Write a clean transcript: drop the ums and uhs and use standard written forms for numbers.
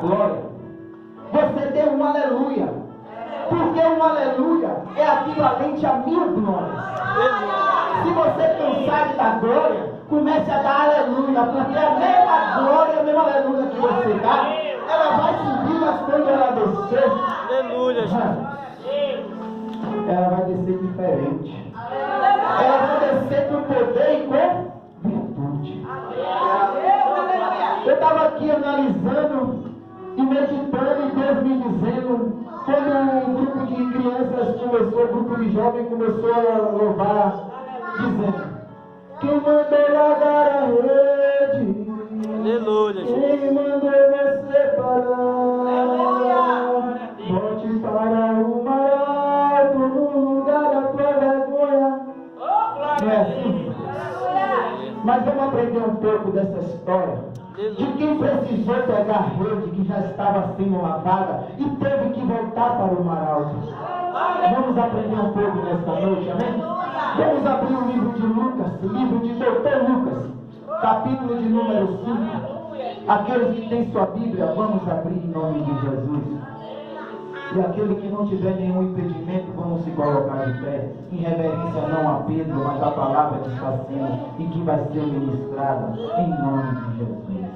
glória. Você deu um aleluia. Porque um aleluia é equivalente a 1000 glórias. Se você cansar de dar glória, comece a dar aleluia. Porque a mesma glória, a mesma aleluia que você dá, ela vai subir, mas quando ela descer, Aleluia, Jesus. ela vai descer diferente. Ela vai descer com poder e com virtude. Eu estava aqui analisando e meditando, e Deus me dizendo, quando um grupo de crianças começou, um grupo de jovens começou a louvar, dizendo: quem mandou largar a rede? Aleluia, Jesus. Quem mandou você parar? Volte para o mar alto, no lugar da tua vergonha. Não é assim? Mas vamos aprender um pouco dessa história. De quem precisou pegar a rede que já estava sendo lavada e teve que voltar para o mar alto. Vamos aprender um pouco nesta noite, amém? Vamos abrir o livro de Lucas, o livro de Doutor Lucas, capítulo de número 5. Aqueles que têm sua Bíblia, vamos abrir em nome de Jesus. E aquele que não tiver nenhum impedimento, vamos se colocar de pé, em reverência não a Pedro, mas a palavra que está sendo e que vai ser ministrada em nome de Jesus.